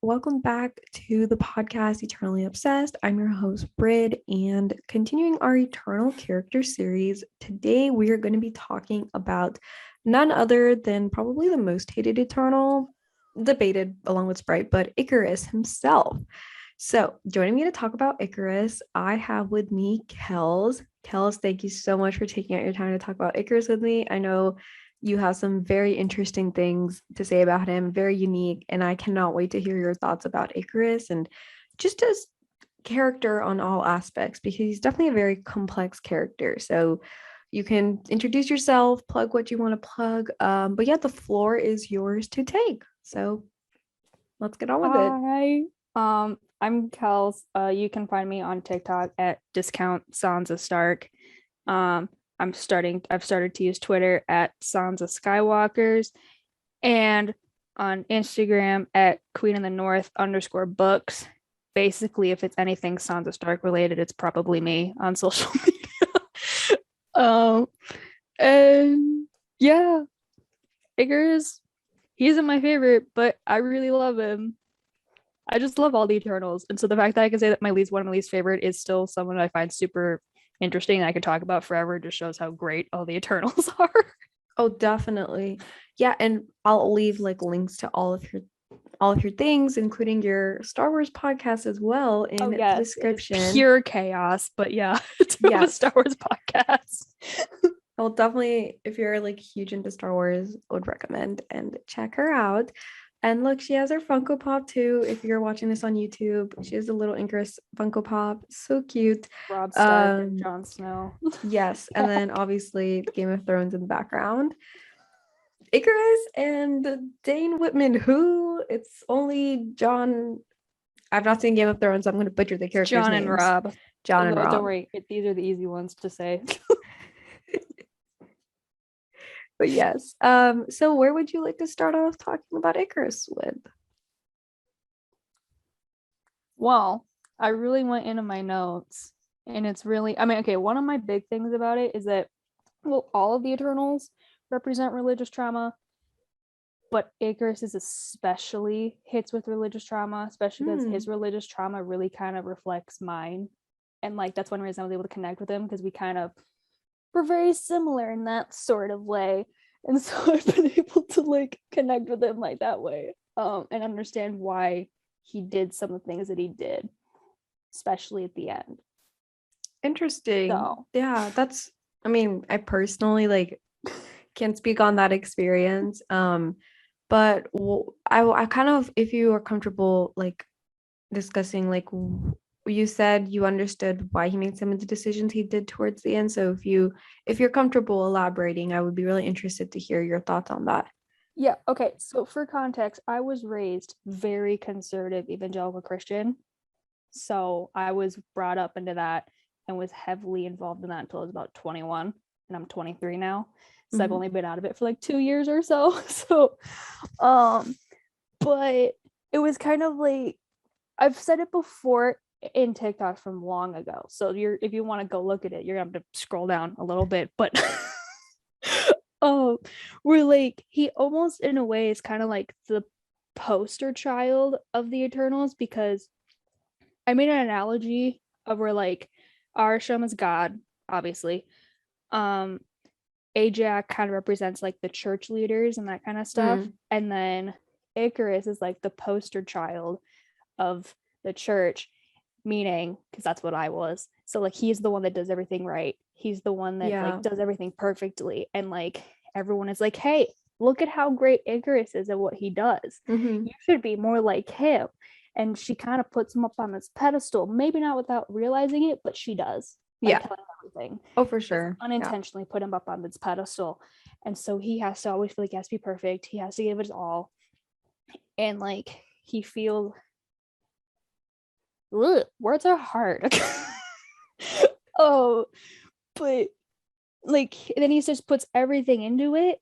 welcome back to the podcast Eternally Obsessed. I'm your host, Brid, and continuing our Eternal character series, today we are going to be talking about none other than probably the most hated Eternal, debated along with Sprite, but Ikaris himself. So, joining me to talk about Ikaris, I have with me Kels. Kels, thank you so much for taking out your time to talk about Ikaris with me. I know you have some very interesting things to say about him, very unique, and I cannot wait to hear your thoughts about Ikaris and just his character on all aspects because he's definitely a very complex character. So you can introduce yourself, plug what you want to plug. But yeah, the floor is yours to take. So let's get on with it. Hi, I'm Kels. You can find me on TikTok at discount Sansa Stark. I've started to use Twitter at Sansa Skywalkers and on Instagram at Queen in the North _books. Basically, if it's anything Sansa Stark related, it's probably me on social media. And yeah, Ikaris, he isn't my favorite, but I really love him. I just love all the Eternals. And so the fact that I can say that one of my least favorite is still someone I find super interesting and I could talk about forever just shows how great all the Eternals are. Oh, definitely. Yeah, and I'll leave like links to all of your things, including your Star Wars podcast as well in the description. Pure chaos, but yeah, it's a Star Wars podcast. I'll definitely, if you're like huge into Star Wars, would recommend and check her out. And look, she has her Funko Pop too. If you're watching this on YouTube, she has a little Ikaris Funko Pop. So cute. Rob Stark and Jon Snow. Yes. And then obviously Game of Thrones in the background. Ikaris and Dane Whitman, who it's only John. I've not seen Game of Thrones, so I'm going to butcher the characters' John names. And Rob. John and Rob. Don't worry, these are the easy ones to say. But yes. So where would you like to start off talking about Ikaris with? Well, I really went into my notes, and it's really, one of my big things about it is that, well, all of the Eternals represent religious trauma, but Ikaris is especially hits with religious trauma, especially because his religious trauma really kind of reflects mine. And like that's one reason I was able to connect with him, because we kind of were very similar in that sort of way. And so I've been able to like connect with him like that way, and understand why he did some of the things that he did, especially at the end. Interesting. So, yeah, I personally like can't speak on that experience. But I kind of, if you are comfortable like discussing, like you said you understood why he made some of the decisions he did towards the end. So if you're comfortable elaborating, I would be really interested to hear your thoughts on that. Yeah, okay. So for context, I was raised very conservative evangelical Christian. So I was brought up into that and was heavily involved in that until I was about 21, and I'm 23 now. So I've only been out of it for like 2 years or so. So but it was kind of like, I've said it before in TikTok from long ago. So if you want to go look at it, you're gonna have to scroll down a little bit, but we're like, he almost in a way is kind of like the poster child of the Eternals, because I made an analogy of where like Arishem is God, obviously. Ajak kind of represents like the church leaders and that kind of stuff. And then Ikaris is like the poster child of the church, meaning, because that's what I was. So like he's the one that does everything right. He's the one that like does everything perfectly. And like everyone is like, hey, look at how great Ikaris is at what he does. You should be more like him. And she kind of puts him up on this pedestal, maybe not without realizing it, but she does. Yeah. Everything. Oh, for sure. Unintentionally put him up on this pedestal. And so he has to always feel like he has to be perfect. He has to give it his all. And like he feels, words are hard. But like then he just puts everything into it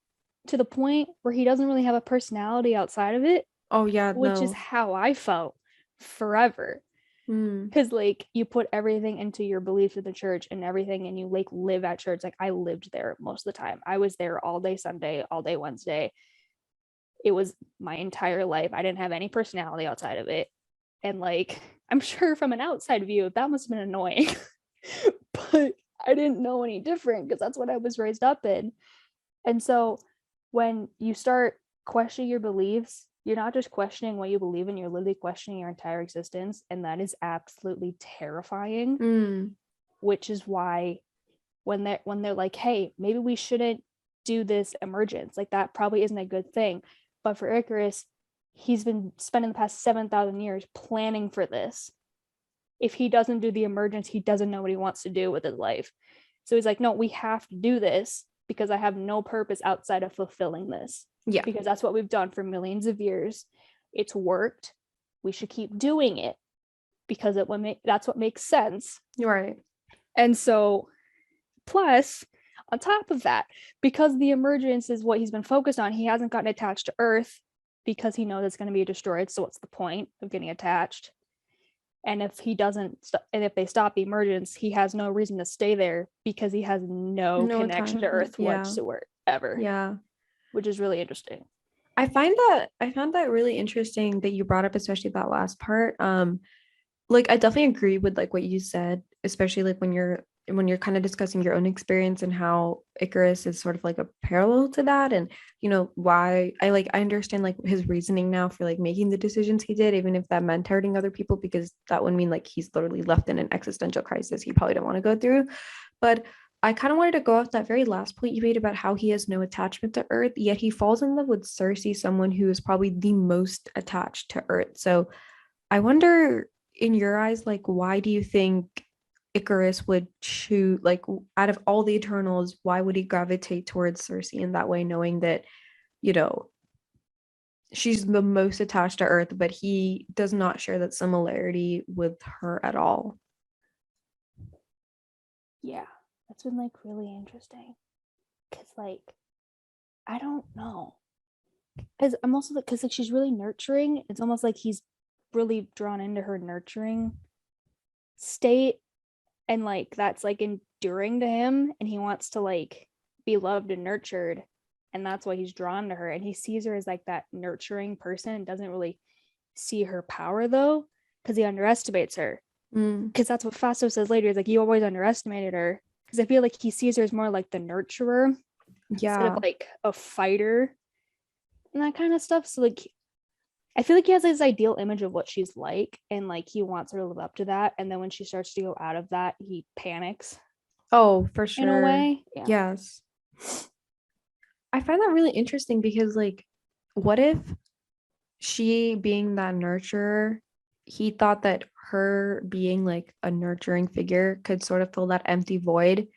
to the point where he doesn't really have a personality outside of it. Oh yeah, which is how I felt forever. Because like you put everything into your beliefs in the church and everything, and you like live at church. Like I lived there most of the time. I was there all day Sunday, all day Wednesday. it was my entire life. I didn't have any personality outside of it. And like, I'm sure from an outside view, that must have been annoying. But I didn't know any different because that's what I was raised up in. And so when you start questioning your beliefs, you're not just questioning what you believe in, you're literally questioning your entire existence. And that is absolutely terrifying. Which is why when they're like, hey, maybe we shouldn't do this emergence, like that probably isn't a good thing. But for Ikaris, he's been spending the past 7,000 years planning for this. If he doesn't do the emergence, he doesn't know what he wants to do with his life. So he's like, no, we have to do this because I have no purpose outside of fulfilling this. Yeah. Because that's what we've done for millions of years. It's worked. We should keep doing it because that's what makes sense. Right. And so, plus, on top of that, because the emergence is what he's been focused on, he hasn't gotten attached to Earth because he knows it's going to be destroyed. So what's the point of getting attached? And if he doesn't, and if they stop the emergence, he has no reason to stay there because he has no connection to Earth whatsoever. Yeah. Which is really interesting. I found that really interesting that you brought up, especially that last part. Like I definitely agree with like what you said, especially like when you're kind of discussing your own experience and how Ikaris is sort of like a parallel to that, and you know why I understand like his reasoning now for like making the decisions he did, even if that meant hurting other people, because that would mean like he's literally left in an existential crisis he probably don't want to go through. But I kind of wanted to go off that very last point you made about how he has no attachment to Earth, yet he falls in love with Sersi, someone who is probably the most attached to Earth. So I wonder, in your eyes, like, why do you think Ikaris would choose, like, out of all the Eternals, why would he gravitate towards Sersi in that way, knowing that, you know, she's the most attached to Earth, but he does not share that similarity with her at all? Yeah, that's been like really interesting. Because, like, I don't know. Because I'm also because like she's really nurturing. It's almost like he's really drawn into her nurturing state, and like that's like enduring to him, and he wants to like be loved and nurtured, and that's why he's drawn to her. And he sees her as like that nurturing person and doesn't really see her power though, because he underestimates her. Because that's what Fasto says later. He's like, you always underestimated her. Because I feel like he sees her as more like the nurturer instead of like a fighter and that kind of stuff. So like I feel like he has this ideal image of what she's like, and like he wants her to live up to that. And then when she starts to go out of that, he panics. Oh, for sure. In a way. Yeah. Yes. I find that really interesting because, like, what if she being that nurturer, he thought that her being like a nurturing figure could sort of fill that empty void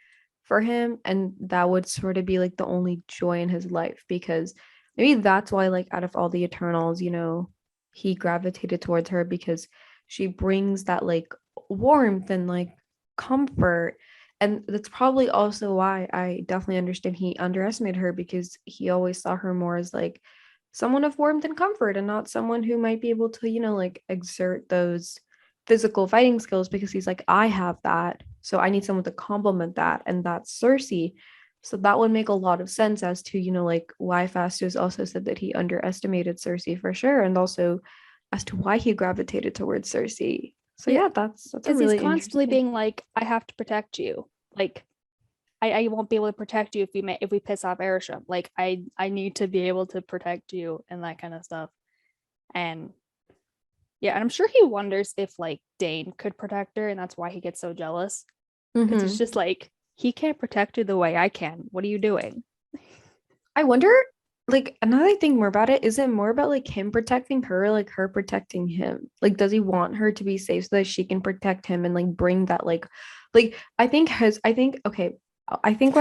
for him, and that would sort of be like the only joy in his life, because maybe that's why, like, out of all the Eternals, you know, he gravitated towards her, because she brings that like warmth and like comfort. And that's probably also why I definitely understand he underestimated her, because he always saw her more as like someone of warmth and comfort, and not someone who might be able to, you know, like exert those physical fighting skills, because he's like, I have that. So I need someone to complement that. And that's Sersi. So that would make a lot of sense as to, you know, like why Fastos also said that he underestimated Sersi for sure. And also as to why he gravitated towards Sersi. So yeah, that's a really he's constantly interesting. being like, I have to protect you. Like I won't be able to protect you if we piss off Arishem. Like I need to be able to protect you and that kind of stuff. And yeah, and I'm sure he wonders if like Dane could protect her, and that's why he gets so jealous. Because it's just like, he can't protect you the way I can. What are you doing? I wonder, like, another thing more about it, is it more about like him protecting her, like her protecting him? Like, does he want her to be safe so that she can protect him and like bring that like okay, I think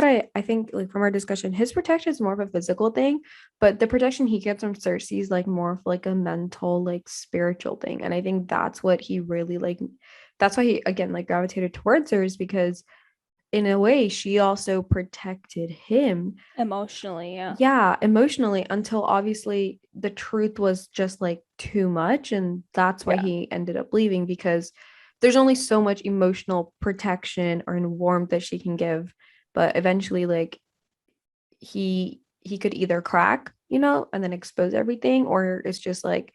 like from our discussion, his protection is more of a physical thing, but the protection he gets from Cersei is like more of like a mental, like spiritual thing. And I think that's what he really like, that's why he again like gravitated towards her, is because in a way she also protected him Emotionally. emotionally, until obviously the truth was just like too much, and that's why he ended up leaving, because there's only so much emotional protection or warmth that she can give. But eventually, like, he could either crack, and then expose everything, or it's just like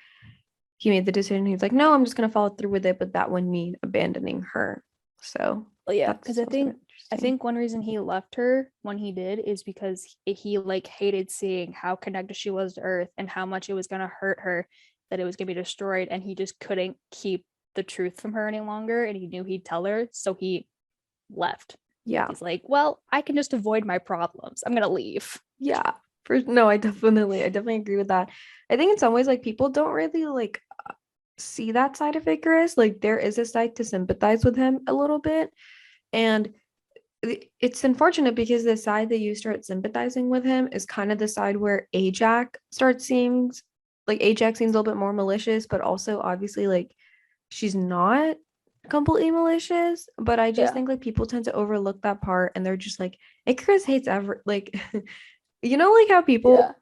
he made the decision. He's like, no, I'm just gonna follow through with it, but that wouldn't mean abandoning her. So Well, yeah, because that's also I interesting. think one reason he left her when he did is because he like hated seeing how connected she was to Earth and how much it was gonna hurt her, that it was gonna be destroyed, and he just couldn't keep the truth from her any longer, and he knew he'd tell her, so he left. Yeah. He's like, well, I can just avoid my problems. I'm gonna leave. Yeah. For no, I definitely agree with that. I think in some ways, like people don't really like see that side of Icarus. Like there is a side to sympathize with him a little bit. And it's unfortunate because the side that you start sympathizing with him is kind of the side where Ajak seems a little bit more malicious, but also obviously like she's not completely malicious. But I just Yeah. think like people tend to overlook that part and they're just like, Icarus hates like like how people Yeah.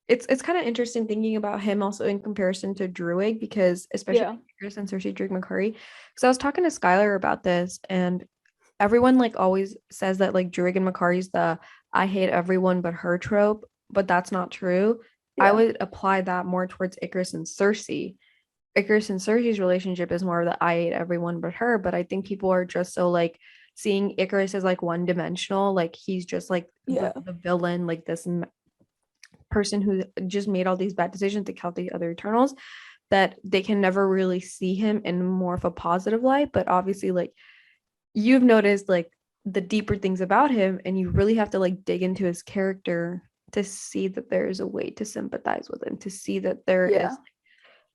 it's kind of interesting thinking about him also in comparison to Druid because especially Yeah. like Icarus and Sersi Drake McCurry. Because I was talking to Skylar about this and everyone like always says that like Druid and Makari's the I hate everyone but her trope, but that's not true. I Yeah. would apply that more towards Icarus and Sersi. Icarus and Sersi's relationship is more of the I hate everyone but her, but I think people are just so like seeing Icarus as like one dimensional, like he's just like Yeah. the villain, like this person who just made all these bad decisions to kill the other Eternals, that they can never really see him in more of a positive light. But obviously, like you've noticed like the deeper things about him and you really have to like dig into his character to see that there is a way to sympathize with him, to see that there Yeah. is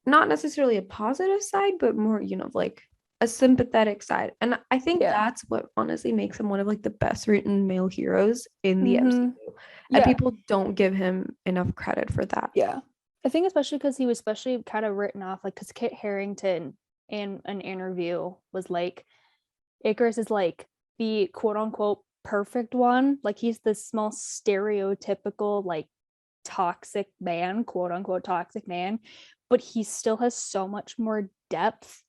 not necessarily a positive side but more like a sympathetic side. And I think Yeah. that's what honestly makes him one of like the best written male heroes in the Mm-hmm. MCU, and Yeah. people don't give him enough credit for that. Yeah. I think especially because he was especially kind of written off, like, because Kit Harington in an interview was like, Icarus is like the quote unquote perfect one. Like he's this small stereotypical, like toxic man, quote unquote toxic man, but he still has so much more depth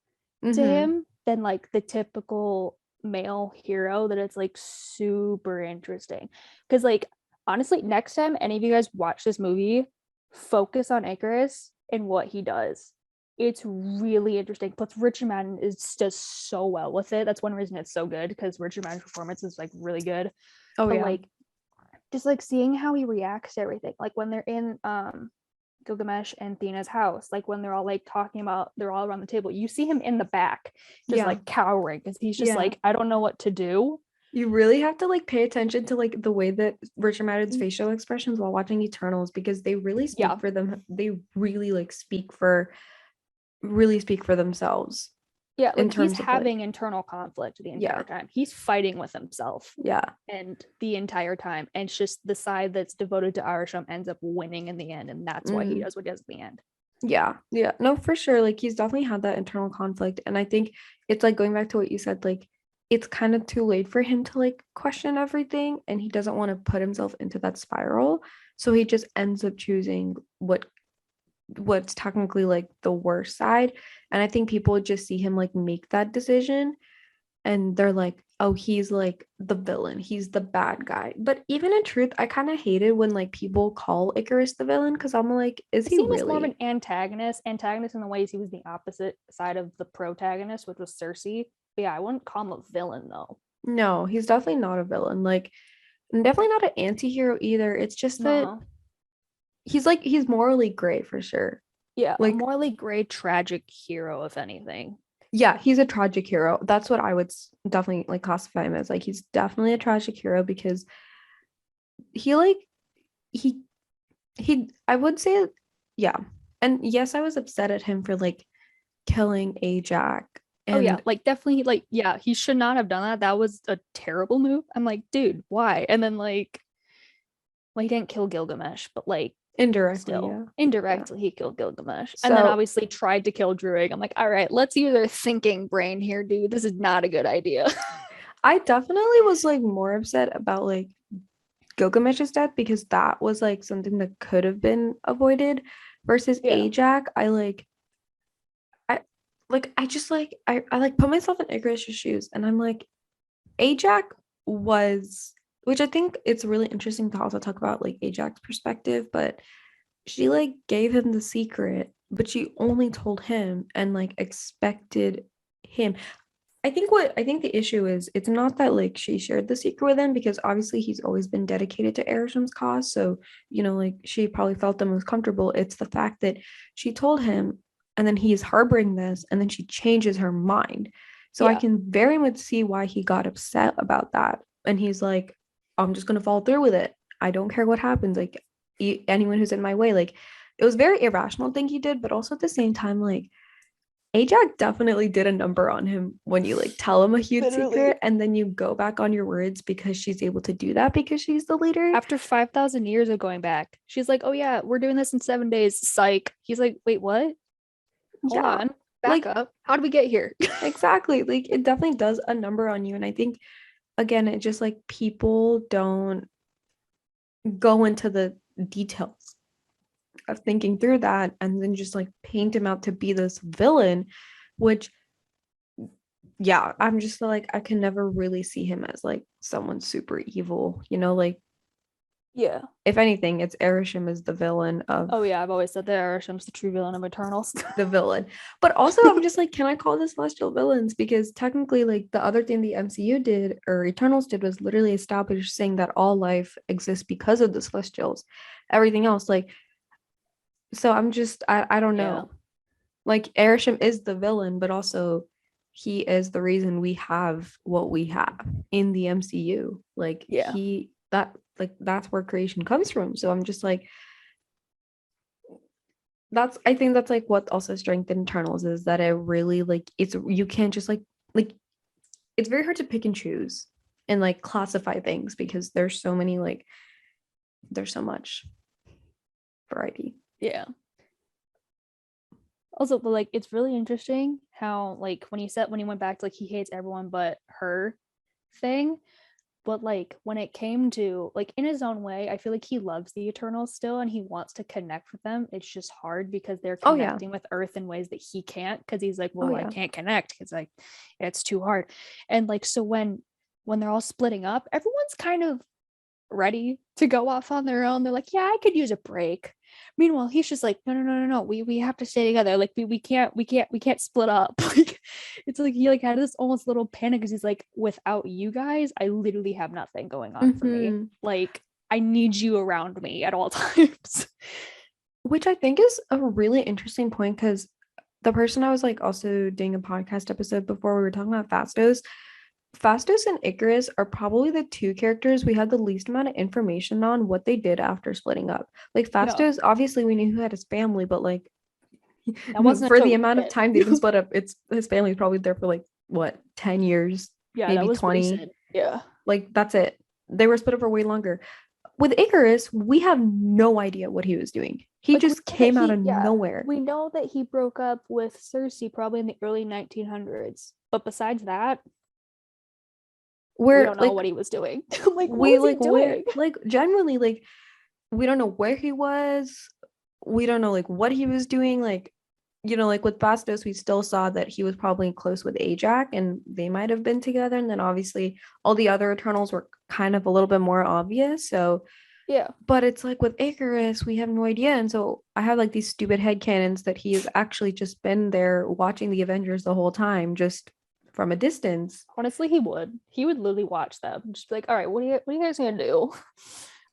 to Mm-hmm. him than like the typical male hero, that it's like super interesting. Because like honestly, next time any of you guys watch this movie, focus on Icarus and what he does. It's really interesting. Plus, Richard Madden does so well with it. That's one reason it's so good, because Richard Madden's performance is like really good. Oh But yeah. like just like seeing how he reacts to everything, like when they're in Gilgamesh and Thena's house, like when they're all like talking about, they're all around the table, you see him in the back just Yeah. like cowering because he's just Yeah. like, I don't know what to do. You really have to like pay attention to like the way that Richard Madden's facial expressions while watching Eternals because they really speak Yeah. for them. They really like speak for themselves Yeah, in like he's terms of like having internal conflict the yeah, entire time. He's fighting with himself yeah, and the entire time. And it's just the side that's devoted to Arisham ends up winning in the end. And that's why he mm, does what he does at the end. yeah, yeah. No, for sure. Like he's definitely had that internal conflict, and I think it's like going back to what you said. Like it's kind of too late for him to like question everything, and he doesn't want to put himself into that spiral. So he just ends up choosing what's technically like the worst side. And I think people just see him like make that decision and they're like, oh, he's like the villain, he's the bad guy. But even in truth, I kind of hated when like people call Icarus the villain because I'm like, is I he see him as more of really? an antagonist in the ways he was the opposite side of the protagonist, which was Sersi. But yeah, I wouldn't call him a villain though. No, he's definitely not a villain. Like, definitely not an anti-hero either. It's just that No. he's morally gray for sure. Yeah, a Like, morally gray, tragic hero, if anything. yeah, he's a tragic hero. That's what I would definitely like classify him as. Like, he's definitely a tragic hero because he like he I would say yeah. And yes, I was upset at him for like killing Ajak. Oh yeah, And like definitely, like yeah, he should not have done that. That was a terrible move. I'm like, dude, why? And then like, well, he didn't kill Gilgamesh, but like indirectly, still yeah. Yeah. indirectly he killed Gilgamesh, and then So obviously tried to kill Druig. I'm like, all right, let's use our thinking brain here, dude. This is not a good idea. I definitely was like more upset about like Gilgamesh's death because that was like something that could have been avoided versus Yeah. Ajak. I I just like I like put myself in Icarus's shoes and I'm like Ajak was, which I think it's really interesting to also talk about like Ajak's perspective, but she like gave him the secret, but she only told him and like expected him. I think the issue is it's not that like she shared the secret with him because obviously he's always been dedicated to Arisham's cause. So, like she probably felt the most comfortable. It's the fact that she told him and then he is harboring this and then she changes her mind. So I Yeah. can very much see why he got upset about that. And he's like, I'm just gonna follow through with it. I don't care what happens. Like anyone who's in my way. Like it was very irrational thing he did, but also at the same time, like Ajak definitely did a number on him when you like tell him a huge Literally. secret and then you go back on your words because she's able to do that because she's the leader. After 5,000 years of going back, she's like, oh, yeah, we're doing this in 7 days. Psych. He's like, wait, what? Hold Yeah. on. Back Like up. How did we get here? exactly. Like it definitely does a number on you. And I think again, it just like people don't go into the details of thinking through that and then just like paint him out to be this villain, which yeah, I'm just like I can never really see him as like someone super evil, like Yeah. if anything, it's Erisham is the villain of Oh, yeah. I've always said that Arisham's the true villain of Eternals. the villain. But also I'm just like, can I call this celestial villains? Because technically, like the other thing the MCU did or Eternals did was literally establish saying that all life exists because of the celestials. Everything else, like, so I'm just I don't Yeah. know. Like Erisham is the villain, but also he is the reason we have what we have in the MCU. Like Yeah. that's where creation comes from. So I'm just like I think that's like what also strengthened Eternals is that it really like it's you can't just like it's very hard to pick and choose and like classify things because there's so much variety. Yeah. Also, like, it's really interesting how, like, when he went back to, like, he hates everyone but her thing. But, like, when it came to, like, in his own way, I feel like he loves the Eternals still and he wants to connect with them. It's just hard because they're Oh yeah. connecting with Earth in ways that he can't because he's like, Oh well, I yeah. can't connect because, like, it's too hard. And, like, so when they're all splitting up, everyone's kind of ready to go off on their own. They're like, yeah, I could use a break. Meanwhile, he's just like, no, no, no, no, no. We have to stay together. Like we can't split up. Like it's like he like had this almost little panic because he's like, without you guys, I literally have nothing going on for me. Mm-hmm. Like I need you around me at all times. Which I think is a really interesting point because the person I was like also doing a podcast episode before we were talking about Fastos and Ikaris are probably the two characters we had the least amount of information on what they did after splitting up. Like Yeah, Fastos, obviously we knew who had his family, but like that wasn't for until the amount of time they've been recent. split up, it's his family's probably there for like what, 10 years, Yeah, that maybe was 20. recent. Yeah. Like that's it. They were split up for way longer. With Ikaris, we have no idea what he was doing. He Like we just know that came out of nowhere. we know that he broke up with Sersi probably in the early 1900s. But besides that, we We're don't know like what he was doing. Like, what we was he like where doing? like genuinely like we don't know where he was. We don't know like what he was doing. Like, like with Bastos, we still saw that he was probably close with Ajak and they might have been together. And then obviously all the other Eternals were kind of a little bit more obvious. So, Yeah. but it's like with Ikaris, we have no idea. And so I have like these stupid headcanons that he has actually just been there watching the Avengers the whole time, just from a distance. Honestly, he would. He would literally watch them. Just be like, all right, what are you guys gonna do?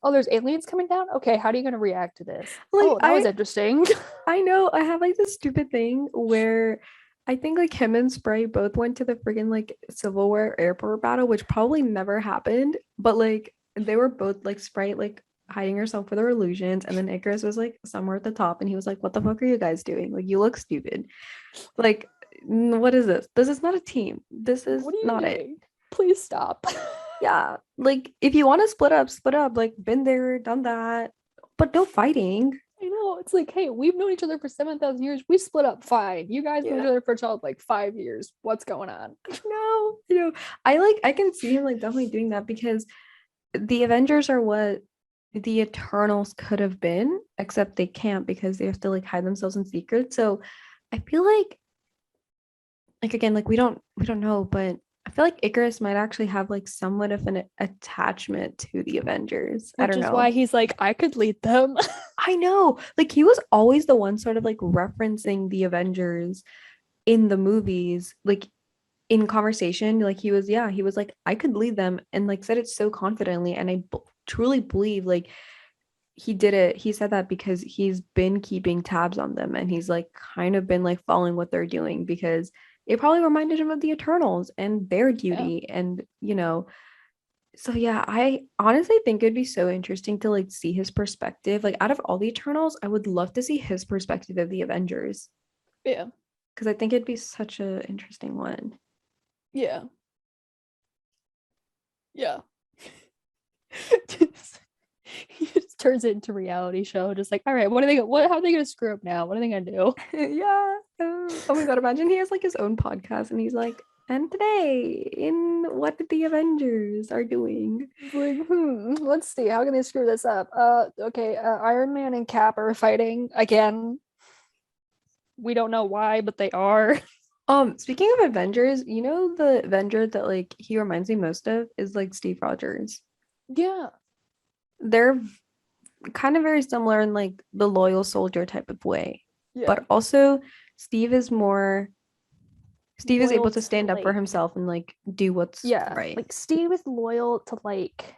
Oh, there's aliens coming down? Okay, how are you gonna react to this? Like Oh, that was interesting. I know I have like this stupid thing where I think like him and Spray both went to the friggin' like Civil War airport battle, which probably never happened, but like they were both like Sprite like hiding herself for their illusions, and then Icarus was like somewhere at the top, and he was like, "What the fuck are you guys doing? Like you look stupid. Like what is this? This is not a team. This is What are you not it." doing? Please stop. Yeah, like if you want to split up, split up. Like been there, done that, but no fighting. I know. It's like, hey, we've known each other for 7,000 years. We split up fine. You guys know Yeah. each other for like 5 years. What's going on? No, I can see him like definitely doing that because the Avengers are what the Eternals could have been, except they can't because they have to like hide themselves in secret. So I feel like again, like we don't know, but I feel like Ikaris might actually have like somewhat of an attachment to the Avengers. I Which don't is why know. he's like, I could lead them. I know. Like he was always the one sort of like referencing the Avengers in the movies, like in conversation. Like he was like, I could lead them and like said it so confidently. And truly believe like he did it. He said that because he's been keeping tabs on them and he's like kind of been like following what they're doing because it probably reminded him of the Eternals and their Yeah. duty and so yeah, I honestly think it'd be so interesting to like see his perspective. Like out of all the Eternals, I would love to see his perspective of the Avengers Yeah. because I think it'd be such a interesting one. Yeah. Yeah. He just turns it into reality show. Just like, all right, how are they gonna screw up now? What are they gonna do? Yeah. Oh my God, imagine he has like his own podcast and he's like, and today in what the Avengers are doing. It's like, let's see, how can they screw this up? Okay, Iron Man and Cap are fighting again. We don't know why, but they are. Speaking of Avengers, the Avenger that like he reminds me most of is like Steve Rogers. Yeah. They're kind of very similar in like the loyal soldier type of way. Yeah. But also Steve is able Loyal to to stand up for like, himself and like do what's yeah, right. like Steve is loyal to like,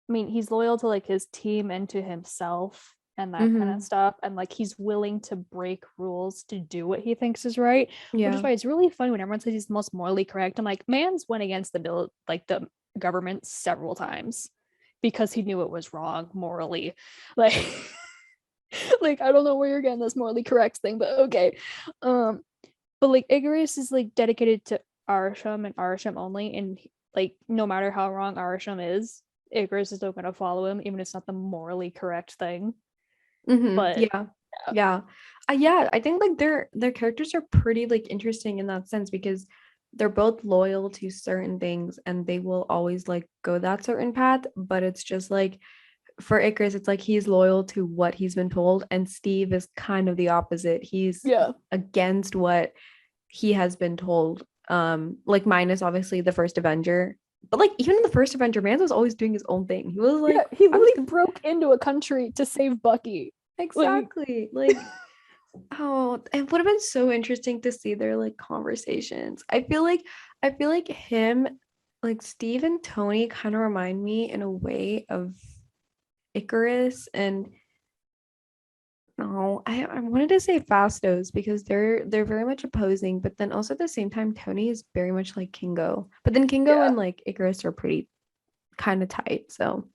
I mean, he's loyal to like his team and to himself and that kind of Mm-hmm. stuff. And like he's willing to break rules to do what he thinks is right, which is Yeah. why it's really funny when everyone says he's the most morally correct. I'm like, man's went against the bill, like the government several times because he knew it was wrong morally. Like, like I don't know where you're getting this morally correct thing, but okay. Um, but like Ikaris is like dedicated to Arsham and Arsham only, and like no matter how wrong Arsham is, Ikaris is still gonna follow him, even if it's not the morally correct thing. Mm-hmm. But Yeah. Yeah. Yeah, I think like their characters are pretty like interesting in that sense because they're both loyal to certain things and they will always like go that certain path, but it's just like for Icarus, it's like he's loyal to what he's been told, and Steve is kind of the opposite. He's yeah, against what he has been told. Like minus obviously the first Avenger. But like even in the first Avenger, man was always doing his own thing. He was yeah, like, he I'm literally broke into a country to save Bucky. Like, exactly like oh, it would have been so interesting to see their like conversations. I feel like him, like Steve and Tony kind of remind me in a way of Icarus and no, I wanted to say Fastos because they're very much opposing, but then also at the same time, Tony is very much like Kingo. But then Kingo yeah, and like Icarus are pretty kind of tight. So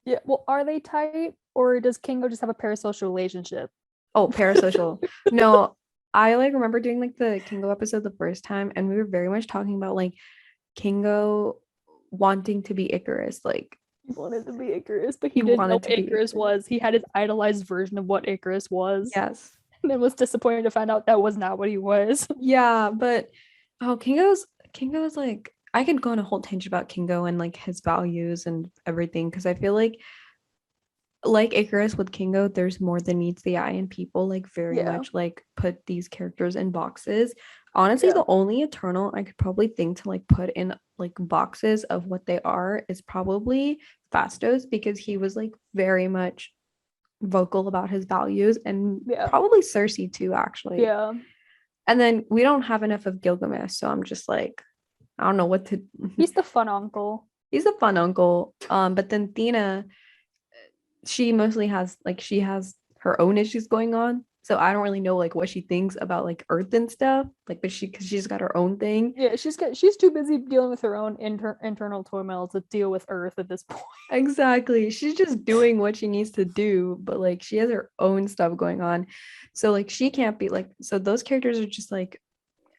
yeah. Well, are they tight, or does Kingo just have a parasocial relationship? oh, parasocial. No, I like remember doing like the Kingo episode the first time, and we were very much talking about like Kingo wanting to be Icarus. Like He wanted to be Ikaris, but he he didn't know wanted what to be Ikaris Icarus. was. He had his idolized version of what Ikaris was, Yes. and then was disappointed to find out that was not what he was. Yeah, but oh, Kingo's like I could go on a whole tangent about Kingo and like his values and everything because I feel like Icarus with Kingo, there's more than meets the eye, and people like very Yeah, much like put these characters in boxes. Honestly, yeah, the only Eternal I could probably think to like put in like boxes of what they are is probably Fastos because he was like very much vocal about his values and yeah, probably Sersi too, actually. yeah. And then we don't have enough of Gilgamesh, so I'm just like, I don't know what to. He's the fun uncle. He's a fun uncle. But then Thena, she mostly has like she has her own issues going on. So I don't really know like what she thinks about like Earth and stuff. Like, but because she's got her own thing. Yeah, she's too busy dealing with her own internal turmoil to deal with Earth at this point. Exactly. She's just doing what she needs to do, but like she has her own stuff going on. So like she can't be like so those characters are just like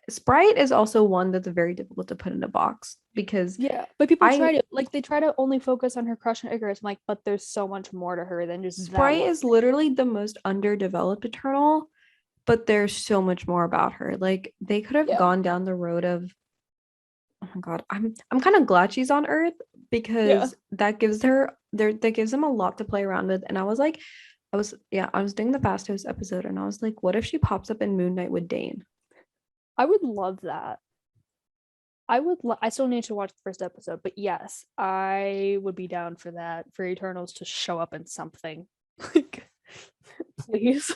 Sprite is also one that's very difficult to put in a box because Yeah, but people I try to like they try to only focus on her crush on Ikaris. I'm like, but there's so much more to her than just that Sprite one. is literally the most underdeveloped Eternal, but there's so much more about her. Like they could have Yeah, gone down the road of oh my god, I'm kind of glad she's on Earth yeah. because that gives her there that gives them a lot to play around with. And I was like, I was doing the Fastos episode and I was like, what if she pops up in Moon Knight with Dane? I would love that. I still need to watch the first episode, but yes, I would be down for that, for Eternals to show up in something. Like, please.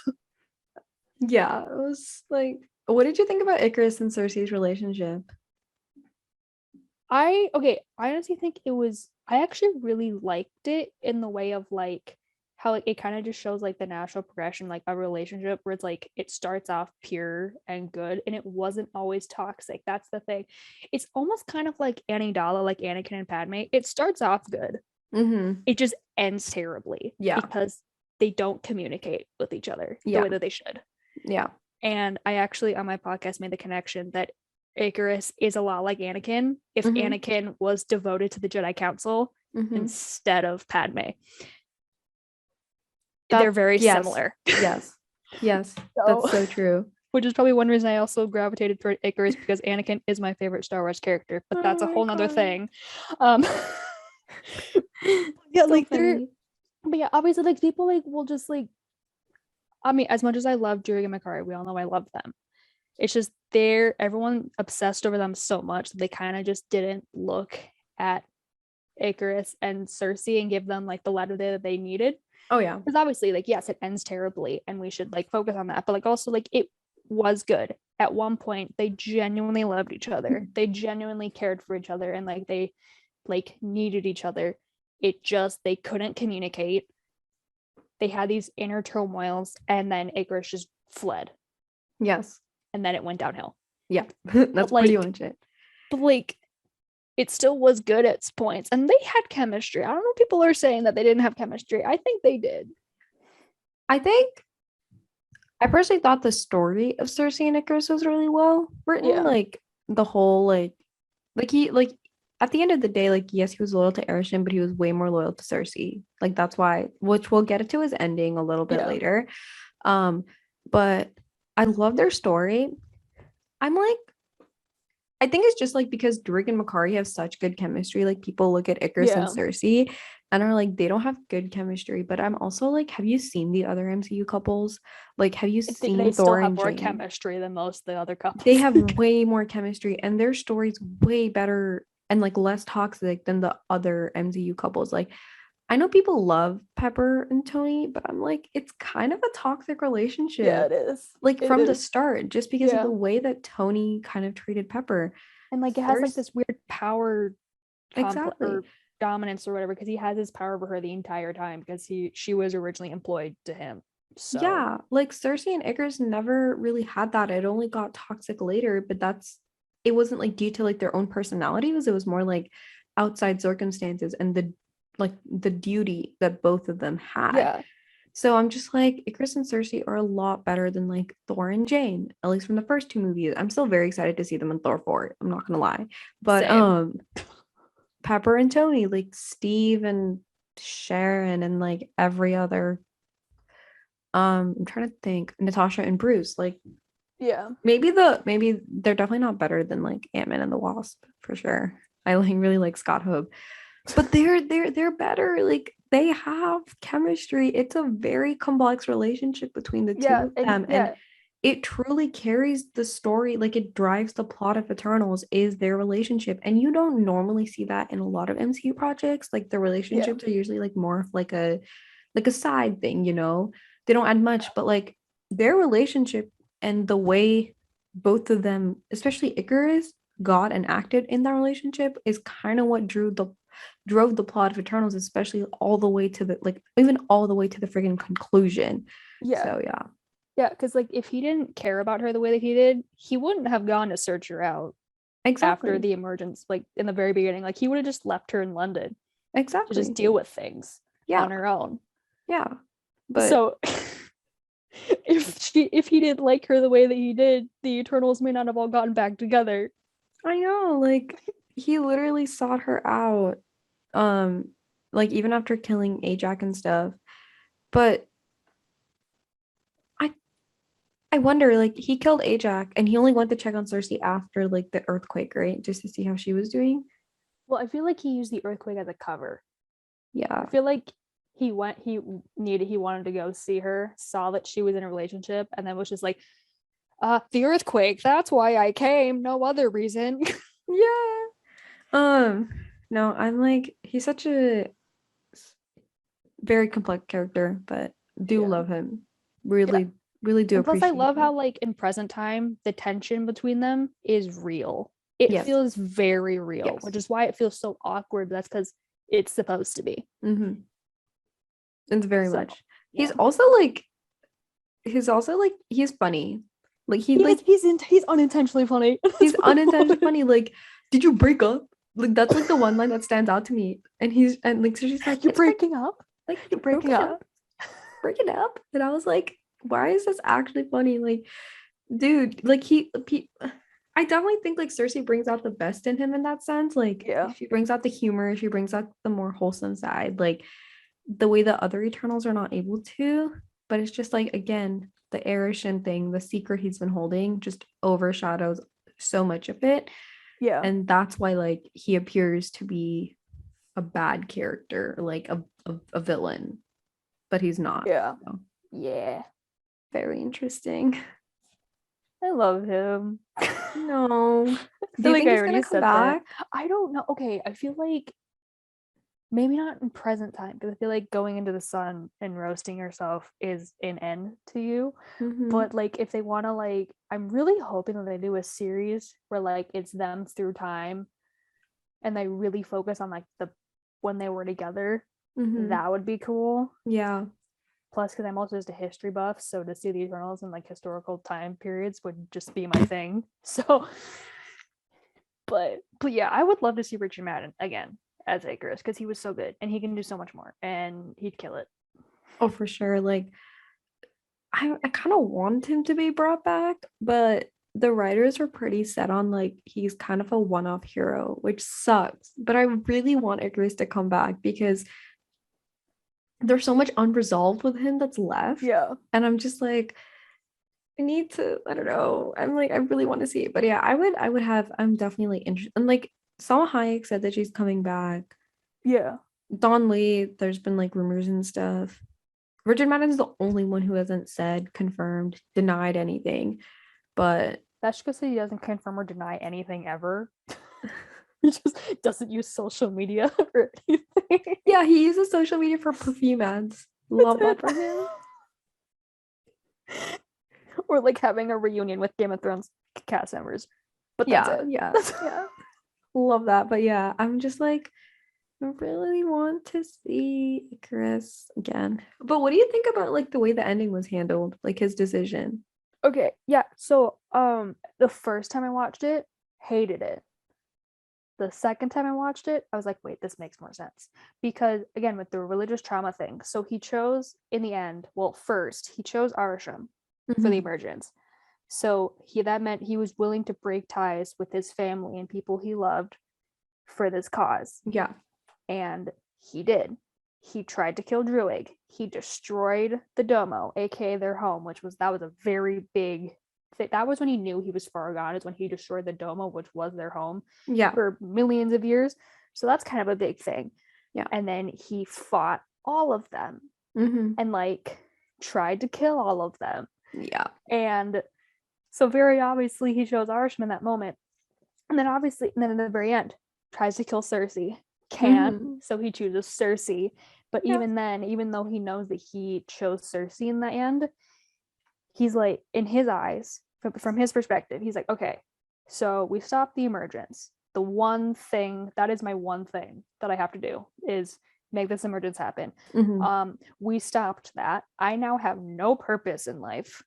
Yeah, it was like, what did you think about Ikaris and Sersi's relationship? I honestly think I actually really liked it in the way of like how like it kind of just shows like the natural progression like a relationship where it's like it starts off pure and good and it wasn't always toxic. That's the thing. It's almost kind of like Annie Dalla, like Anakin and Padme. It starts off good. Mm-hmm. It just ends terribly Yeah. because they don't communicate with each other the Yeah. way that they should. Yeah. And I actually on my podcast made the connection that Ikaris is a lot like Anakin if Mm-hmm. Anakin was devoted to the Jedi Council Mm-hmm. instead of Padme. They're very similar. Yes. Yes. So, That's so true. which is probably one reason I also gravitated toward Ikaris because Anakin is my favorite Star Wars character, but that's a whole nother thing. Yeah, So like funny. but yeah, obviously like people like will just like I mean, as much as I love Juri and Makari, we all know I love them. It's just everyone obsessed over them so much that they kind of just didn't look at Ikaris and Sersi and give them like the letter that they needed. Oh yeah. Because obviously, like, yes, it ends terribly and we should like focus on that. But like also like it was good. At one point, they genuinely loved each other. They genuinely cared for each other and like they like needed each other. It just they couldn't communicate. They had these inner turmoils and then Ikaris just fled. Yes. And then it went downhill. Yeah. That's like, pretty much it. But like it still was good at points and they had chemistry. I don't know if people are saying that they didn't have chemistry. I think they did. I personally thought the story of Cersei and Ikaris was really well written. Yeah. Like the whole he like at the end of the day, like yes, he was loyal to Arishem, but he was way more loyal to Cersei. Like that's why, which we'll get to his ending a little bit later. But I love their story. I'm like, I think it's just like because Drake and Makari have such good chemistry. Like people look at Ikaris and Cersei and are like, they don't have good chemistry. But I'm also like, have you seen the other MCU couples? Like, have you seen they Thor still have and more Jane? chemistry than most of the other couples. They have way more chemistry and their story's way better and like less toxic than the other MCU couples. Like, I know people love Pepper and Tony, but I'm like, it's kind of a toxic relationship. Yeah, it is. Like from the start, just because of the way that Tony kind of treated Pepper. And like it has like this weird power or dominance or whatever, because he has his power over her the entire time because she was originally employed to him. So yeah, like Cersei and Ikaris never really had that. It only got toxic later, but it wasn't like due to like their own personalities. It was more like outside circumstances and the duty that both of them had. Yeah. So I'm just like, Ikaris and Cersei are a lot better than like Thor and Jane, at least from the first two movies. I'm still very excited to see them in Thor 4. I'm not gonna lie. But Pepper and Tony, like Steve and Sharon and like every other I'm trying to think, Natasha and Bruce, like maybe they're definitely not better than like Ant-Man and the Wasp for sure. I like really like Scott Hope. But they're better. Like they have chemistry. It's a very complex relationship between the two of them. And it truly carries the story, like it drives the plot of Eternals is their relationship. And you don't normally see that in a lot of MCU projects. Like the relationships are usually like more of like a side thing, you know. They don't add much, but like their relationship and the way both of them, especially Ikaris, got and acted in that relationship is kind of what drove the plot of Eternals, especially all the way to the even all the way to the friggin' conclusion. So because like if he didn't care about her the way that he did, he wouldn't have gone to search her out after the emergence, like in the very beginning. Like he would have just left her in London to just deal with things on her own. But so if he didn't like her the way that he did, the Eternals may not have all gotten back together. I know, like he literally sought her out, like even after killing Ajak and stuff. But I wonder, like he killed Ajak and he only went to check on Cersei after like the earthquake, right? Just to see how she was doing. Well, I feel like he used the earthquake as a cover. Yeah. I feel like he wanted to go see her, saw that she was in a relationship, and then was just like, the earthquake, that's why I came, no other reason. Yeah. No, I'm like, he's such a very complex character, but do Yeah. love him. Yeah. Really, really do And plus, I appreciate love how, him. like, in present time, the tension between them is real. It Yes. feels very real, Yes. which is why it feels so awkward. But that's because it's supposed to be. Mm-hmm. It's very So, much. He's yeah. also like, he's funny. Like he He like is, he's unintentionally funny. he's That's what I love unintentionally it. funny. Like, did you break up? Like that's like the one line that stands out to me. And he's and like so she's like, You're it's break breaking up? like You're broken breaking up? up, break it up. And I was like, why is this actually funny? Like, dude, like he I definitely think like Sersi brings out the best in him in that sense. Like Yeah. she brings out the humor, she brings out the more wholesome side, like the way the other Eternals are not able to. But it's just like again, the Arishin thing, the secret he's been holding just overshadows so much of it. Yeah. And that's why like he appears to be a bad character, like a villain, but he's not. Yeah. So, Yeah. very interesting. I love him. No. I Do feel you like think I he's gonna already come said that. back? I don't know. Okay, I feel like maybe not in present time because I feel like going into the sun and roasting yourself is an end to you. Mm-hmm. But like if they want to like I'm really hoping that they do a series where like it's them through time and they really focus on like the when they were together. Mm-hmm. That would be cool. Yeah. Plus, because I'm also just a history buff, so to see the Eternals in like historical time periods would just be my thing. So, but yeah, I would love to see Richard Madden again as Ikaris because he was so good and he can do so much more and he'd kill it. Oh, for sure. Like I kind of want him to be brought back, but the writers were pretty set on like he's kind of a one-off hero, which sucks. But I really want Icarus to come back because there's so much unresolved with him that's left. Yeah. And I'm just like, I need to, I don't know. I'm like, I really want to see it. But yeah, I'm definitely interested. And like Salma Hayek said that she's coming back. Yeah. Don Lee, there's been like rumors and stuff. Richard Madden's the only one who hasn't said, confirmed, denied anything. But That's because he doesn't confirm or deny anything ever. He just doesn't use social media or anything. yeah, he uses social media for perfume ads. Love that for him. Or like having a reunion with Game of Thrones cast members. But that's Yeah, it. yeah, yeah. Love that. But yeah, I'm just like, I really want to see Icarus again. But what do you think about like the way the ending was handled, like his decision? Okay, yeah. So the first time I watched it, hated it. The second time I watched it, I was like, wait, this makes more sense. Because again, with the religious trauma thing, so he chose in the end, well, first, he chose Arisham for the Mhm. emergence. So that meant he was willing to break ties with his family and people he loved for this cause. Yeah. And he did. He tried to kill Druig. He destroyed the Domo, aka their home, that was a very big thing. That was when he knew he was far gone, is when he destroyed the Domo, which was their home Yeah. for millions of years. So that's kind of a big thing. Yeah. And then he fought all of them Mm-hmm. and like tried to kill all of them. Yeah. And so very obviously he chose Arisham in that moment. And then in the very end, tries to kill Sersi. Can't. Mm-hmm. So he chooses Sersi. But Yeah. even then, even though he knows that he chose Sersi in the end, he's like, in his eyes, from his perspective, he's like, okay, so we stopped the emergence. The one thing, that is my one thing that I have to do is make this emergence happen. Mm-hmm. We stopped that. I now have no purpose in life.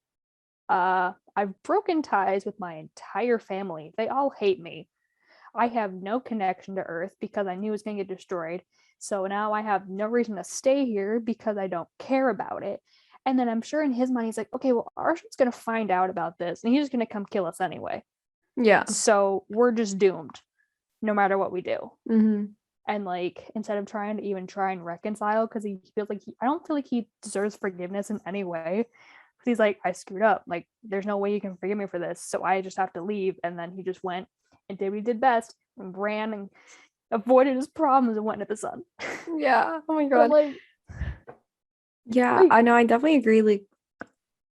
I've broken ties with my entire family. They all hate me. I have no connection to Earth because I knew it was going to get destroyed. So now I have no reason to stay here because I don't care about it. And then I'm sure in his mind, he's like, okay, well, Arshan's going to find out about this and he's just going to come kill us anyway. Yeah. So we're just doomed no matter what we do. Mm-hmm. And like, instead of trying to even try and reconcile, because he feels like I don't feel like he deserves forgiveness in any way. He's like, I screwed up. Like, there's no way you can forgive me for this. So I just have to leave. And then he just went and did what he did best and ran and avoided his problems and went into the sun. Yeah. Oh my But I'm God. like, Yeah, I know. I definitely agree. Like,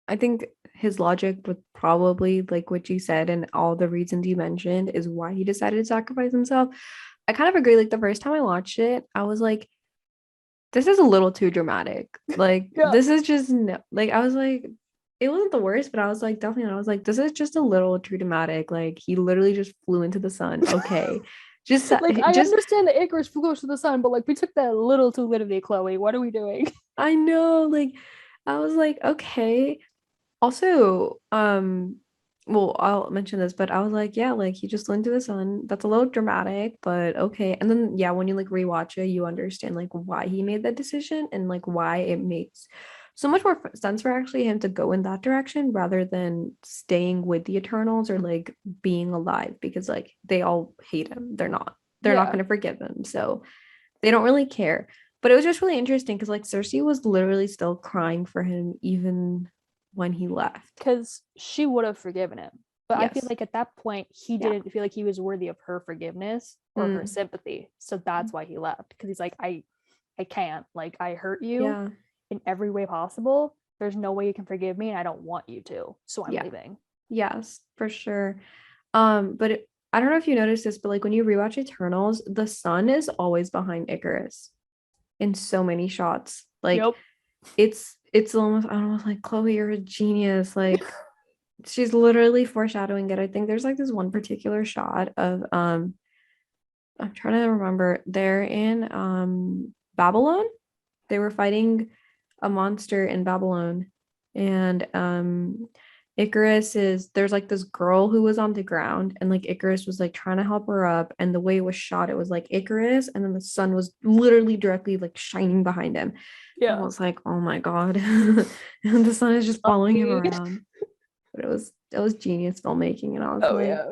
I think his logic would probably, like what you said and all the reasons you mentioned, is why he decided to sacrifice himself. I kind of agree. Like the first time I watched it, I was like, this is a little too dramatic. Like Yeah. this is just no, like I was like, it wasn't the worst, but I was like, definitely, I was like, this is just a little too dramatic. Like he literally just flew into the sun. Okay. Just Like I just understand the Icarus flew to the sun, but like we took that a little too literally, Chloe. What are we doing? I know, like I was like, okay. Also, well, I'll mention this, but I was like, yeah, like he just went to the sun. That's a little dramatic, but okay. And then yeah, when you like rewatch it, you understand like why he made that decision and like why it makes so much more sense for actually him to go in that direction rather than staying with the Eternals or like being alive because like they all hate him. They're not Yeah, going to forgive him. So they don't really care. But it was just really interesting because like Sersi was literally still crying for him even when he left. because she would have forgiven him. But I feel Yes. like at that point he Yeah. didn't feel like he was worthy of her forgiveness or her Mm. sympathy. So that's why he left. Because he's like, I can't. Like I hurt you Yeah. in every way possible. There's no way you can forgive me, and I don't want you to. So I'm Yeah. leaving. Yes, for sure. But I don't know if you noticed this, but like when you rewatch Eternals, the sun is always behind Ikaris in so many shots. Like Yep. it's almost I don't know like Chloe, you're a genius. Like she's literally foreshadowing it. I think there's like this one particular shot of I'm trying to remember. They're in Babylon. They were fighting a monster in Babylon. And Ikaris is there's like this girl who was on the ground and like Ikaris was like trying to help her up and the way it was shot it was like Ikaris and then the sun was literally directly like shining behind him. I Yeah. was like, "Oh my God." And the sun is just following him Lucky. around. But it was genius filmmaking and I was Oh like yeah.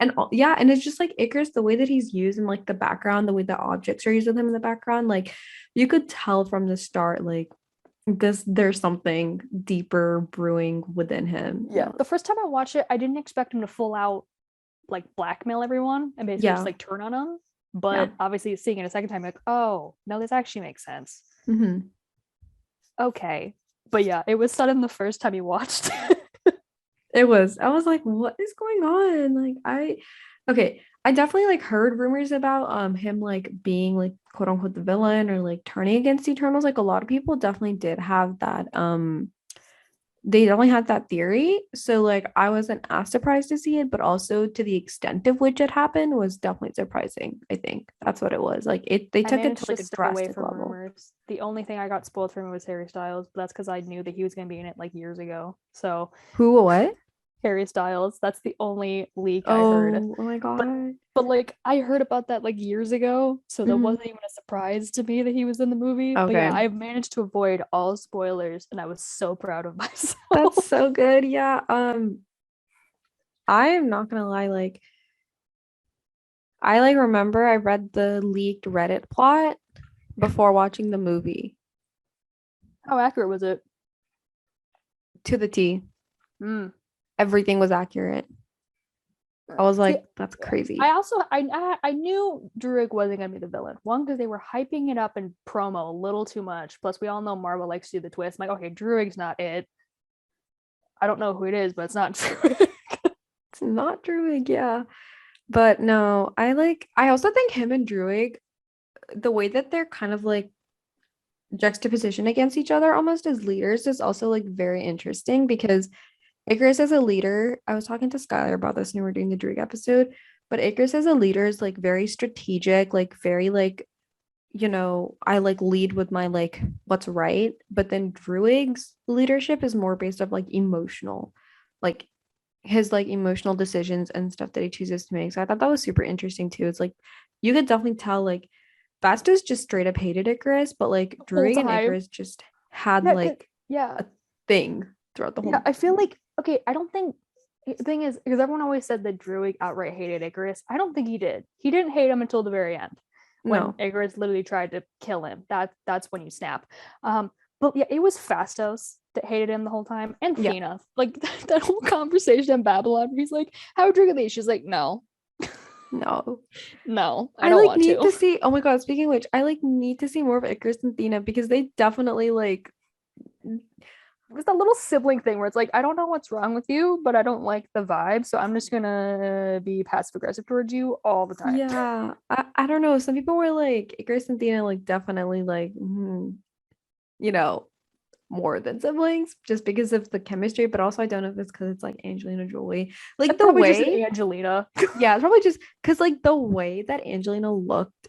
and yeah, and it's just like Icarus, the way that he's used in like the background, the way the objects are used with him in the background, like you could tell from the start, like this, there's something deeper brewing within him. Yeah. The first time I watched it, I didn't expect him to full out like blackmail everyone and basically just Yeah, like turn on them. yeah. But obviously seeing it a second time, like, oh no, this actually makes sense. Hmm. Okay. But yeah, it was sudden the first time you watched. I was like, what is going on? Like, okay, I definitely like heard rumors about him like being like quote unquote the villain or like turning against Eternals. Like a lot of people definitely did have that they definitely had that theory. So like I wasn't as surprised to see it, but also to the extent of which it happened was definitely surprising. I think that's what it was. Like they I took it to managed to like a stay away drastic from level. rumors. The only thing I got spoiled from was Harry Styles, but that's because I knew that he was going to be in it like years ago. So Who what? Harry Styles, that's the only leak I heard. Oh my But God. like I heard about that like years ago, so that Mhm. wasn't even a surprise to me that he was in the movie. But yeah, Okay. I managed to avoid all spoilers, and I was so proud of That's myself. so good. Yeah. I am not gonna lie, like I like remember I read the leaked Reddit plot before watching the movie How accurate was it? to the T. Mm. Everything was accurate. I was See, like, that's yeah. I crazy. also I knew Druig wasn't gonna be the villain. One, because they were hyping it up in promo a little too much. Plus, we all know Marvel likes to do the twist. I'm like, okay, Druig's not it. I don't know who it is, but it's not Druig. It's not Druid, yeah. But no, I also think him and Druid, the way that they're kind of like juxtaposition against each other almost as leaders is also like very interesting because Icarus as a leader, I was talking to Skylar about this when we were doing the Druid episode, but Icarus as a leader is like very strategic, like very like, I like lead with my like what's right. But then Druid's leadership is more based off like emotional, like his like emotional decisions and stuff that he chooses to make. So I thought that was super interesting too. It's like you could definitely tell like Bastos just straight up hated Icarus, but like The whole Druig and time. Icarus just had Yeah, like yeah, a thing throughout the yeah. whole I feel movie. like okay. I don't think the thing is because everyone always said that Druig outright hated Icarus. I don't think he did. He didn't hate him until the very end, when No. Icarus literally tried to kill him. That's when you snap. But yeah, it was Fastos that hated him the whole time, and Yeah. Thena. Like that whole conversation in Babylon, where he's like, "How drink are these?" She's like, "No, No. no, I I don't like want need to." to see, oh my God, speaking of which, I like need to see more of Icarus and Thena because they definitely like was that little sibling thing where it's like, I don't know what's wrong with you, but I don't like the vibe, so I'm just gonna be passive aggressive towards you all the time. Yeah, I don't know. Some people were like, Ikaris and Thena, like, definitely, like, you know, more than siblings just because of the chemistry, but also I don't know if it's because it's like Angelina Jolie. Like, It's the probably just an way, Angelina. yeah, it's probably just because, like, the way that Angelina looked,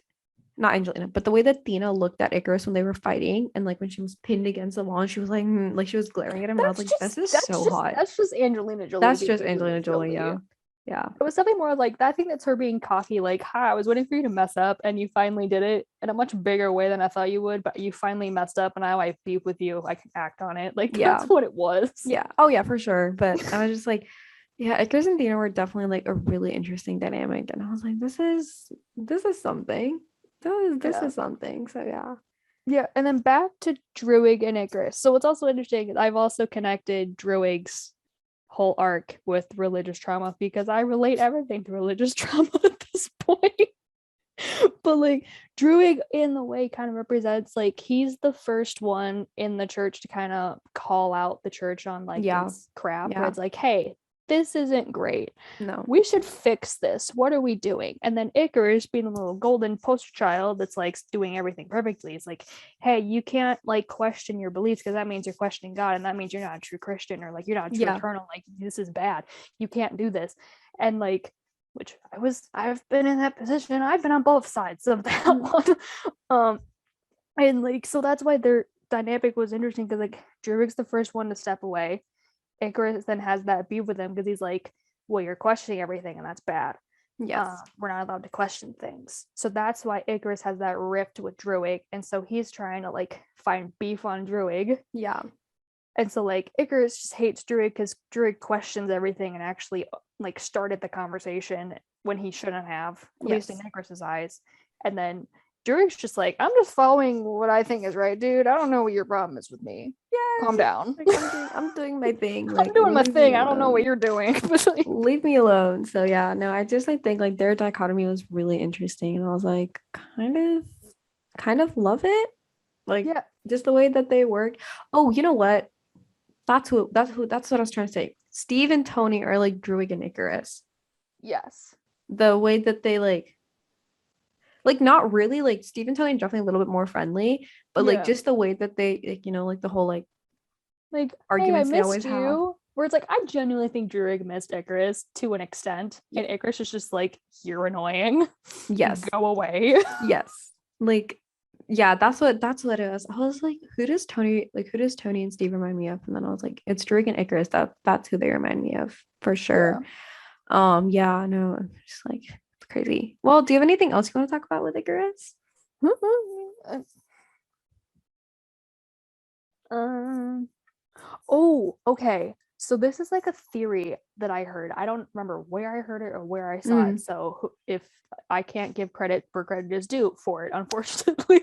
not Angelina, but the way that Thena looked at Ikaris when they were fighting and like when she was pinned against the wall and she was like she was glaring at him, and I was That's like, just this is that's so just hot. that's just Angelina Jolie That's being just Angelina Angelina Jolie, Jolie. yeah. Yeah. It was something more like that. I think that's her being cocky, like, hi, I was waiting for you to mess up and you finally did it in a much bigger way than I thought you would, but you finally messed up and now I beef with you. I can act on it. Like Yeah. that's what it was. Yeah. Oh yeah, for sure. But I was just like, yeah, Ikaris and Thena were definitely like a really interesting dynamic. And I was like, this is something. This Yeah. is something. So yeah. Yeah. And then back to Druig and Ikaris. So what's also interesting is I've also connected Druig's whole arc with religious trauma because I relate everything to religious trauma at this point. But like Druig in the way kind of represents like he's the first one in the church to kind of call out the church on like Yeah. its crap where Yeah. it's like, hey, this isn't great. No. We should fix this. What are we doing? And then Ikaris, being a little golden poster child that's like doing everything perfectly, it's like, hey, you can't like question your beliefs because that means you're questioning God and that means you're not a true Christian or like you're not a true Yeah. eternal. Like this is bad. You can't do this. And like which I've been in that position. I've been on both sides of that one. And like so that's why their dynamic was interesting because like Druig's the first one to step away. Ikaris then has that beef with him because he's like, well, you're questioning everything and that's bad. Yes. We're not allowed to question things. So that's why Ikaris has that rift with Druig. And so he's trying to like find beef on Druig. Yeah. And so like Ikaris just hates Druig because Druig questions everything and actually like started the conversation when he shouldn't have, at least in Yes. Ikaris's eyes. And then Druig's just like, I'm just following what I think is right, dude. I don't know what your problem is with me. Calm Yes. down. Like I'm doing my thing. I'm Like, doing my leave me thing. I don't know what alone. you're doing. Leave me alone. So yeah, no, I just like think like their dichotomy was really interesting. And I was like, kind of love it. Like Yeah. just the way that they work. Oh, you know what? That's what I was trying to say. Steve and Tony are like Druid and Ikaris. Yes. The way that they like not really like Steve and Tony are definitely a little bit more friendly, but like Yeah. just the way that they like, like the whole Like, hey, I arguments they always missed have. you. Where it's like, I genuinely think Druig missed Ikaris to an extent. Yeah. And Ikaris is just like, you're annoying. Yes. Go away. Yes. Like, yeah, that's what it was. I was like, who does Tony and Steve remind me of? And then I was like, it's Drake and Ikaris. That's who they remind me of for Yeah. sure. Yeah, no, just like it's crazy. Well, do you have anything else you want to talk about with Ikaris? um, oh, okay. So this is like a theory that I heard. I don't remember where I heard it or where I saw it. So if I can't give credit where credit is due for it, unfortunately.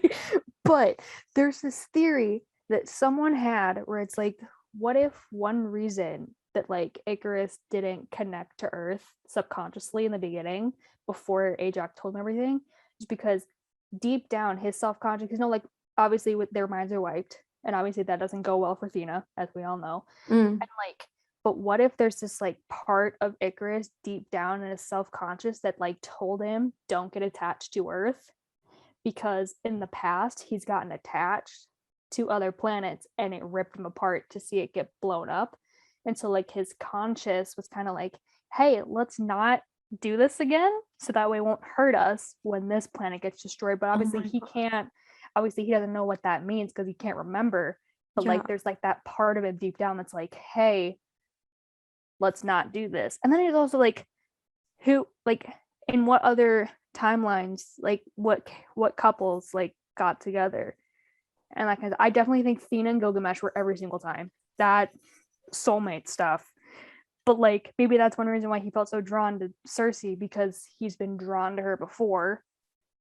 But there's this theory that someone had where it's like, what if one reason that like Ikaris didn't connect to Earth subconsciously in the beginning before Ajak told him everything is because deep down his self-conscious, because like obviously with their minds are wiped, and obviously that doesn't go well for Thena, as we all know. Mm. And like, but what if there's this like part of Ikaris deep down in his self-conscious that like told him don't get attached to Earth because in the past he's gotten attached to other planets and it ripped him apart to see it get blown up. And so like his conscious was kind of like, hey, let's not do this again so that way it won't hurt us when this planet gets destroyed. But obviously he God. can't, obviously he doesn't know what that means because he can't remember. But Yeah. like there's like that part of him deep down that's like, hey, let's not do this. And then he's also like, who like in what other timelines like what couples like got together, and like I definitely think Thena and Gilgamesh were every single time that soulmate stuff. But like maybe that's one reason why he felt so drawn to Sersi because he's been drawn to her before.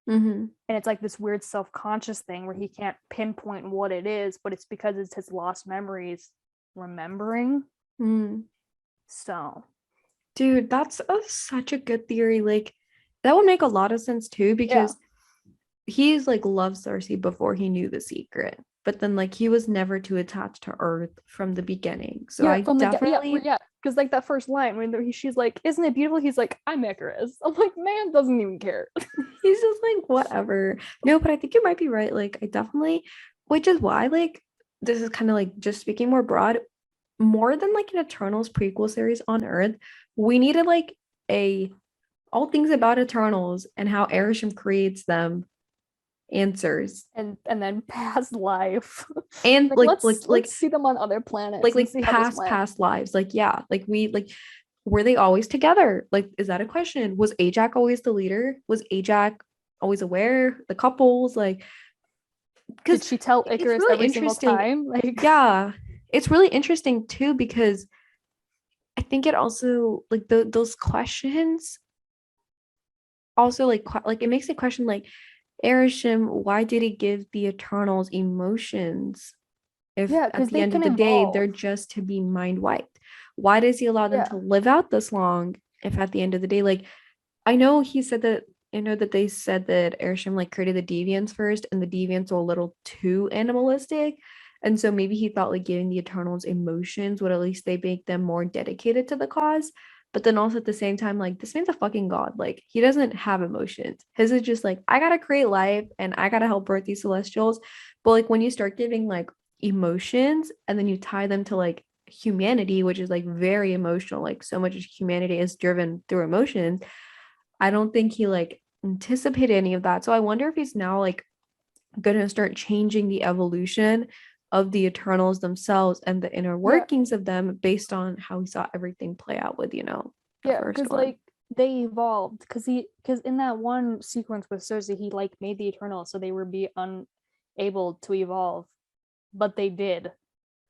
Mm-hmm. And it's like this weird self-conscious thing where he can't pinpoint what it is, but it's because it's his lost memories remembering. So Dude, that's such a good theory. Like, that would make a lot of sense too, yeah, because he's like loved Cersei before he knew the secret. but then like he was never too attached to Earth from the beginning. So Yeah, I from the definitely yeah, because like that first line when she's like, "Isn't it beautiful?" He's like, "I'm Ikaris." I'm like, man doesn't even care. he's just like whatever. No, but I think you might be right. Like I definitely, which is why like this is kind of like just speaking more broad, more than like an Eternals prequel series on Earth, we needed like a all things about Eternals and how Erisham creates them answers. And then past life. And Like let's see them on other planets and like see how this went. past lives. Like yeah, like we like were they always together? Like is that a question? Was Ajak always the leader? Was Ajak always aware? The couples like Did because she tell it's Ikaris really every single interesting. time? Like Yeah, it's really interesting too because I think it also like those questions also like it makes it question like Erisham, why did he give the Eternals emotions if yeah, at because the they end of can the day they're evolve. just to be mind wiped? Why does he allow them to Yeah. live out this long if at the end of the day, like I know he said that I know that they said that Erisham like created the deviants first and the deviants were a little too animalistic. And so maybe he thought like giving the Eternals emotions would at least they make them more dedicated to the cause. But then also at the same time, like this man's a fucking god. Like he doesn't have emotions. His is just like, I gotta create life and I gotta help birth these celestials. But like when you start giving like emotions and then you tie them to like humanity, which is like very emotional, like so much of humanity is driven through emotions. I don't think he like anticipated any of that. So I wonder if he's now like gonna start changing the evolution of the Eternals themselves and the inner Yeah. workings of them based on how he saw everything play out with, the Yeah, first because one. like they evolved because in that one sequence with Sersi, he like made the Eternals so they would be unable to evolve, but they did.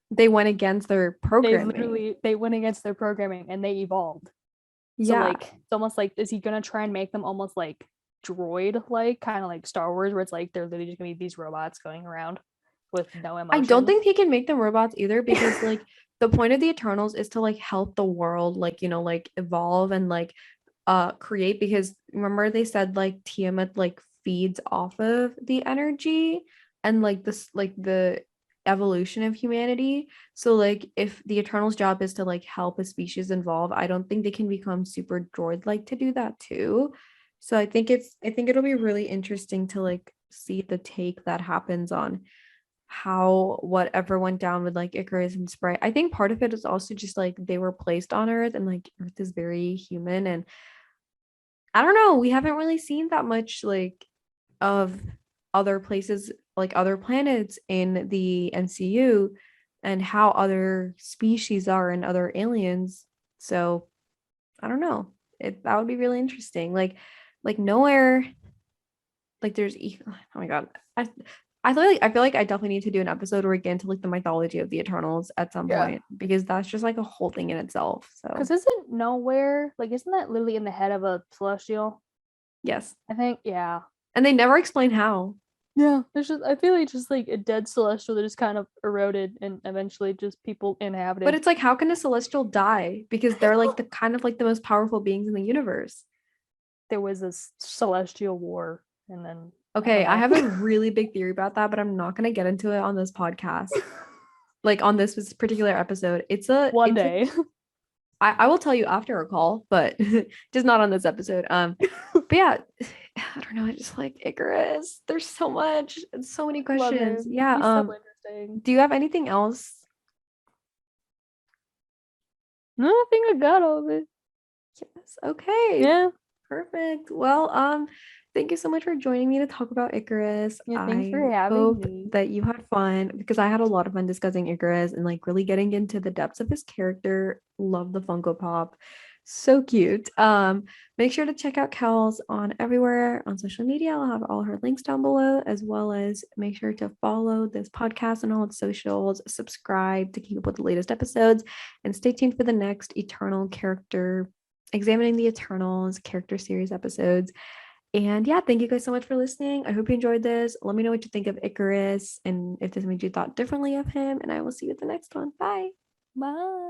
They went against their programming. They went against their programming and they evolved. So Yeah. like it's almost like is he gonna try and make them almost like droid like kind of like Star Wars where it's like they're literally just gonna be these robots going around with no I don't emotions. think he can make them robots either because like the point of the Eternals is to like help the world like like evolve and like create because remember they said like Tiamat like feeds off of the energy and like this like the evolution of humanity. So like if the Eternals job is to like help a species evolve, I don't think they can become super droid like to do that too. So I think it'll be really interesting to like see the take that happens on how whatever went down with like Ikaris and Sprite. I think part of it is also just like they were placed on Earth and like Earth is very human and I don't know, we haven't really seen that much like of other places like other planets in the MCU and how other species are and other aliens. So, I don't know. That would be really interesting. Like nowhere like oh my god. I feel like I definitely need to do an episode where we get into like the mythology of the Eternals at some Yeah. point because that's just like a whole thing in itself. So, Because isn't nowhere like isn't that literally in the head of a celestial? yes. I think yeah. And they never explain how. Yeah, there's just I feel like just like a dead celestial that just kind of eroded and eventually just people But inhabited. it's like, how can a celestial die? Because they're like the kind of like the most powerful beings in the universe. There was this celestial war, and then I don't Okay, I know. have a really big theory about that, but I'm not gonna get into it on this podcast. Like on this particular episode. One It's a day. I will tell you after a call, but just not on this episode. But yeah, I don't know. I just like Icarus. There's so much, so many Love questions. him. Yeah. He's so interesting. Do you have anything else? No, I think I got all of it. Yes. Okay. Yeah. Perfect. Well, thank you so much for joining me to talk about Icarus. Yeah, thanks for I having hope me. that you had fun because I had a lot of fun discussing Icarus and like really getting into the depths of his character. Love the Funko Pop. So cute. Make sure to check out Kels on everywhere on social media. I'll have all her links down below, as well as make sure to follow this podcast on all its socials, subscribe to keep up with the latest episodes, and stay tuned for the next Eternal character examining the Eternals character series episodes. And yeah, thank you guys so much for listening. I hope you enjoyed this. Let me know what you think of Icarus and if this made you thought differently of him. And I will see you at the next one. Bye. Bye.